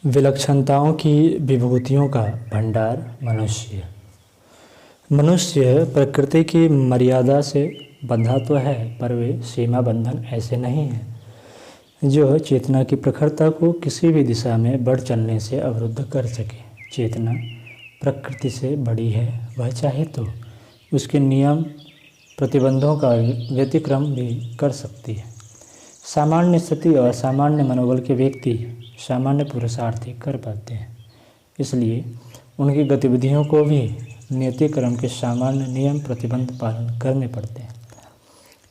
विलक्षणताओं की विभूतियों का भंडार मनुष्य। मनुष्य प्रकृति की मर्यादा से बंधा तो है, पर वे सीमा बंधन ऐसे नहीं हैं जो चेतना की प्रखरता को किसी भी दिशा में बढ़ चलने से अवरुद्ध कर सके। चेतना प्रकृति से बड़ी है, वह चाहे तो उसके नियम प्रतिबंधों का व्यतिक्रम भी कर सकती है। सामान्य स्थिति और सामान्य मनोबल के व्यक्ति सामान्य पुरुषार्थ कर पाते हैं, इसलिए उनकी गतिविधियों को भी नियति क्रम के सामान्य नियम प्रतिबंध पालन करने पड़ते हैं।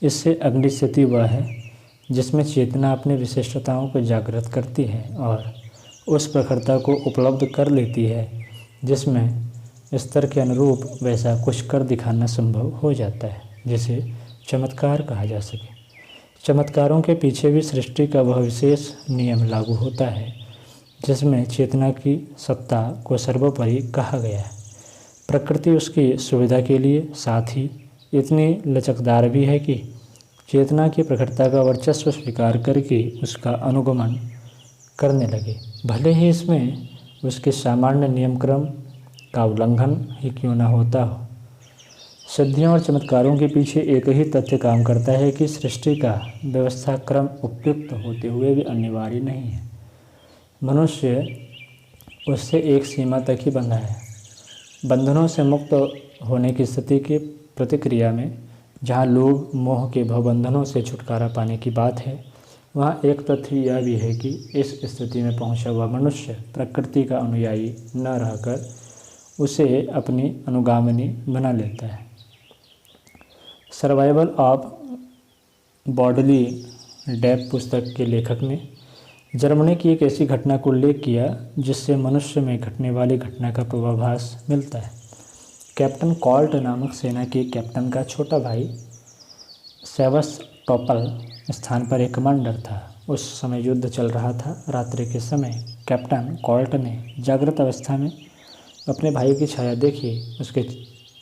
इससे अगली स्थिति वह है जिसमें चेतना अपनी विशिष्टताओं को जागृत करती है और उस प्रखरता को उपलब्ध कर लेती है जिसमें स्तर के अनुरूप वैसा कुछ कर दिखाना संभव हो जाता है जिसे चमत्कार कहा जा सके। चमत्कारों के पीछे भी सृष्टि का वह विशेष नियम लागू होता है जिसमें चेतना की सत्ता को सर्वोपरि कहा गया है। प्रकृति उसकी सुविधा के लिए साथ ही इतनी लचकदार भी है कि चेतना की प्रखरता का वर्चस्व स्वीकार करके उसका अनुगमन करने लगे, भले ही इसमें उसके सामान्य नियमक्रम का उल्लंघन ही क्यों न होता हो। सिद्धियों और चमत्कारों के पीछे एक ही तथ्य काम करता है कि सृष्टि का व्यवस्था क्रम उपयुक्त होते हुए भी अनिवार्य नहीं है। मनुष्य उससे एक सीमा तक ही बंधा है। बंधनों से मुक्त होने की स्थिति की प्रतिक्रिया में जहाँ लोग मोह के भवबंधनों से छुटकारा पाने की बात है, वहाँ एक तथ्य यह भी है कि इस स्थिति में पहुँचा हुआ मनुष्य प्रकृति का अनुयायी न रहकर उसे अपनी अनुगामिनी बना लेता है। सर्वाइवल ऑफ बॉडली डेप पुस्तक के लेखक ने जर्मनी की एक ऐसी घटना को उल्लेख किया जिससे मनुष्य में घटने वाली घटना का पूर्वाभास मिलता है। कैप्टन कॉल्ट नामक सेना के कैप्टन का छोटा भाई सेवस्टोपल स्थान पर एक कमांडर था। उस समय युद्ध चल रहा था। रात्रि के समय कैप्टन कॉल्ट ने जागृत अवस्था में अपने भाई की छाया देखी। उसके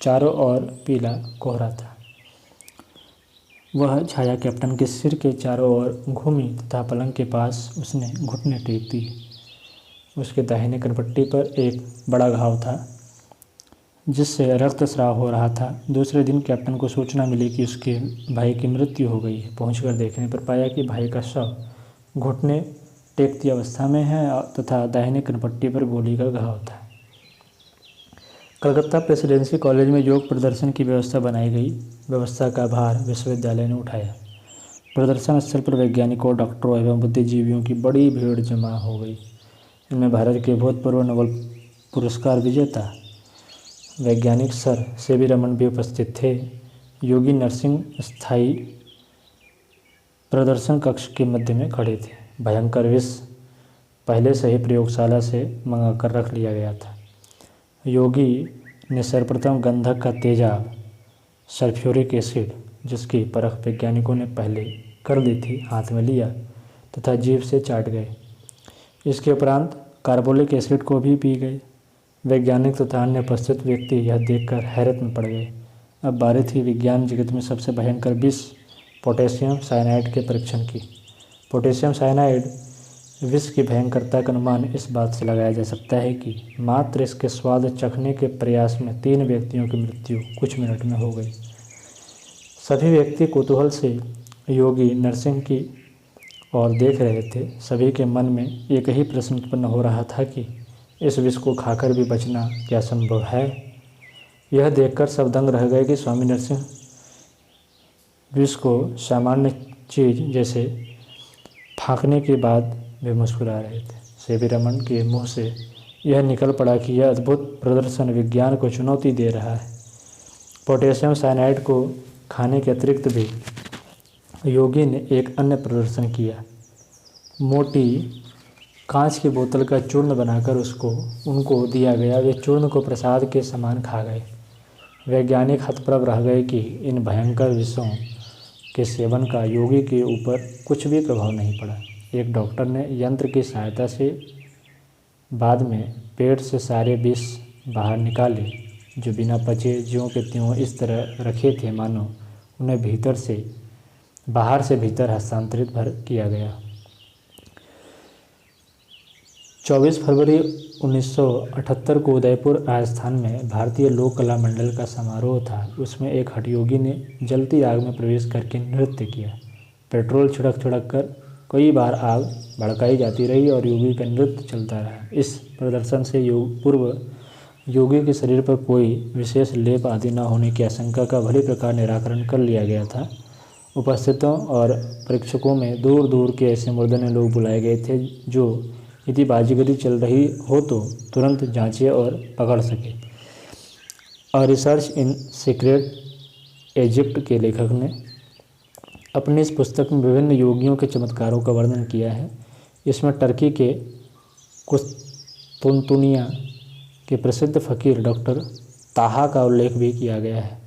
चारों ओर पीला कोहरा था। वह छाया कैप्टन के सिर के चारों ओर घूमी तथा पलंग के पास उसने घुटने टेक दी। उसके दाहिने कनपट्टी पर एक बड़ा घाव था जिससे रक्तस्राव हो रहा था। दूसरे दिन कैप्टन को सूचना मिली कि उसके भाई की मृत्यु हो गई है। पहुंचकर देखने पर पाया कि भाई का शव घुटने टेकती अवस्था में है तथा दाहिने कनपट्टी पर गोली का घाव था। कलकत्ता प्रेसिडेंसी कॉलेज में योग प्रदर्शन की व्यवस्था बनाई गई। व्यवस्था का भार विश्वविद्यालय ने उठाया। प्रदर्शन स्थल पर वैज्ञानिकों, डॉक्टरों एवं बुद्धिजीवियों की बड़ी भीड़ जमा हो गई। इनमें भारत के भूतपूर्व नोबेल पुरस्कार विजेता वैज्ञानिक सर सीवी रमन भी उपस्थित थे। योगी नरसिंह स्थायी प्रदर्शन कक्ष के मध्य में खड़े थे। भयंकर विष पहले से ही प्रयोगशाला से मंगाकर रख लिया गया था। योगी ने सर्वप्रथम गंधक का तेजाब सल्फ्यूरिक एसिड, जिसकी परख वैज्ञानिकों ने पहले कर दी थी, हाथ में लिया तथा जीभ से चाट गए। इसके उपरांत कार्बोलिक एसिड को भी पी गए। वैज्ञानिक तथा अन्य उपस्थित व्यक्ति यह देखकर हैरत में पड़ गए। अब बारी थी विज्ञान जगत में सबसे भयंकर विष पोटेशियम साइनाइड के परीक्षण की। पोटेशियम साइनाइड विष की भयंकरता का अनुमान इस बात से लगाया जा सकता है कि मात्र इसके स्वाद चखने के प्रयास में 3 व्यक्तियों की मृत्यु कुछ मिनट में हो गई। सभी व्यक्ति कौतूहल से योगी नरसिंह की ओर देख रहे थे। सभी के मन में एक ही प्रश्न उत्पन्न हो रहा था कि इस विष को खाकर भी बचना क्या संभव है। यह देखकर सब दंग रह गए कि स्वामी नरसिंह विष को सामान्य चीज जैसे फाँकने के बाद वे मुस्कुरा रहे थे। सीवी रमन के मुंह से यह निकल पड़ा कि यह अद्भुत प्रदर्शन विज्ञान को चुनौती दे रहा है। पोटेशियम साइनाइड को खाने के अतिरिक्त भी योगी ने एक अन्य प्रदर्शन किया। मोटी कांच की बोतल का चूर्ण बनाकर उनको दिया गया। वे चूर्ण को प्रसाद के समान खा गए। वैज्ञानिक हतप्रभ रह गए कि इन भयंकर विषों के सेवन का योगी के ऊपर कुछ भी प्रभाव नहीं पड़ा। एक डॉक्टर ने यंत्र की सहायता से बाद में पेट से सारे विष बाहर निकाले, जो बिना पचे ज्यों के त्यों इस तरह रखे थे मानो उन्हें बाहर से भीतर हस्तांतरित किया गया। 24 फरवरी 1978 को उदयपुर राजस्थान में भारतीय लोक कला मंडल का समारोह था। उसमें एक हठयोगी ने जलती आग में प्रवेश करके नृत्य किया। पेट्रोल छिड़क छिड़क कर कई बार आग भड़काई जाती रही और योगी का नृत्य चलता रहा। इस प्रदर्शन से पूर्व योगी के शरीर पर कोई विशेष लेप आदि न होने की आशंका का भली प्रकार निराकरण कर लिया गया था। उपस्थितों और प्रेक्षकों में दूर दूर के ऐसे मुर्दने लोग बुलाए गए थे जो यदि बाजीगरी चल रही हो तो तुरंत जांचे और पकड़ सके। और रिसर्च इन सीक्रेट इजिप्ट के लेखक ने अपनी इस पुस्तक में विभिन्न योगियों के चमत्कारों का वर्णन किया है। इसमें टर्की के कुस्तुनतुनिया के प्रसिद्ध फ़कीर डॉक्टर ताहा का उल्लेख भी किया गया है।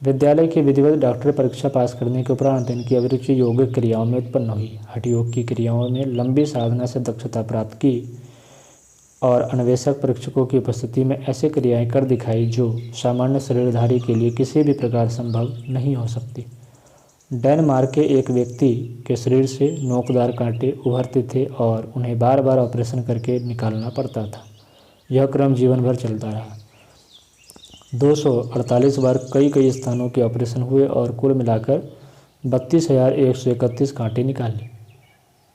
विद्यालय की विधिवत डॉक्टरी परीक्षा पास करने के उपरांत इनकी अभिरुचि योगिक क्रियाओं में उत्पन्न हुई। हठयोग की क्रियाओं में लंबी साधना से दक्षता प्राप्त की और अन्वेषक परीक्षकों की उपस्थिति में ऐसे क्रियाएं कर दिखाई जो सामान्य शरीरधारी के लिए किसी भी प्रकार संभव नहीं हो सकती। डेनमार्क के एक व्यक्ति के शरीर से नोकदार कांटे उभरते थे और उन्हें बार बार ऑपरेशन करके निकालना पड़ता था। यह क्रम जीवन भर चलता रहा। 248 बार कई स्थानों के ऑपरेशन हुए और कुल मिलाकर 32,131 कांटे निकाले।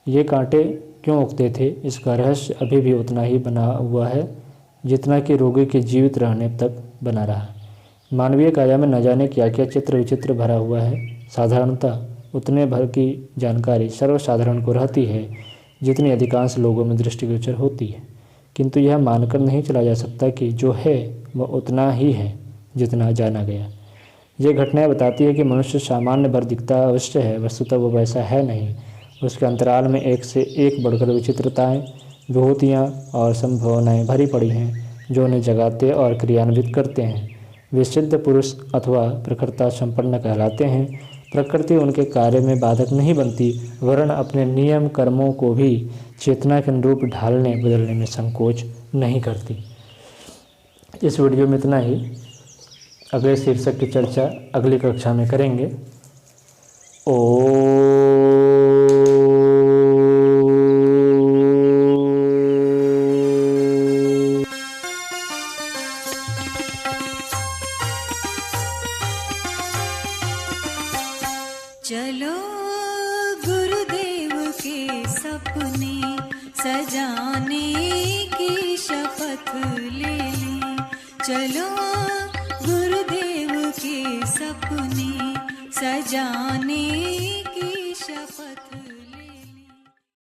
ये कांटे क्यों उगते थे, इसका रहस्य अभी भी उतना ही बना हुआ है जितना कि रोगी के जीवित रहने तक बना रहा। मानवीय काया में न जाने क्या क्या चित्र विचित्र भरा हुआ है। साधारणतः उतने भर की जानकारी सर्वसाधारण को रहती है जितनी अधिकांश लोगों में दृष्टिगोचर होती है, किंतु यह मानकर नहीं चला जा सकता कि जो है वह उतना ही है जितना जाना गया। ये घटनाएं बताती है कि मनुष्य सामान्य भर दिखता अवश्य है, वस्तुतः वो वैसा है नहीं। उसके अंतराल में एक से एक बढ़कर विचित्रताएं, विभूतियाँ और संभावनाएं भरी पड़ी हैं जो उन्हें जगाते और क्रियान्वित करते हैं। वे सिद्ध पुरुष अथवा प्रखरता संपन्न कहलाते हैं। प्रकृति उनके कार्य में बाधक नहीं बनती, वरन अपने नियम कर्मों को भी चेतना के अनुरूप ढालने बदलने में संकोच नहीं करती। इस वीडियो में इतना ही। अगले शीर्षक की चर्चा अगली कक्षा में करेंगे। चलो गुरुदेव के सपने सजाने की शपथ ले लें। चलो गुरुदेव के सपने सजाने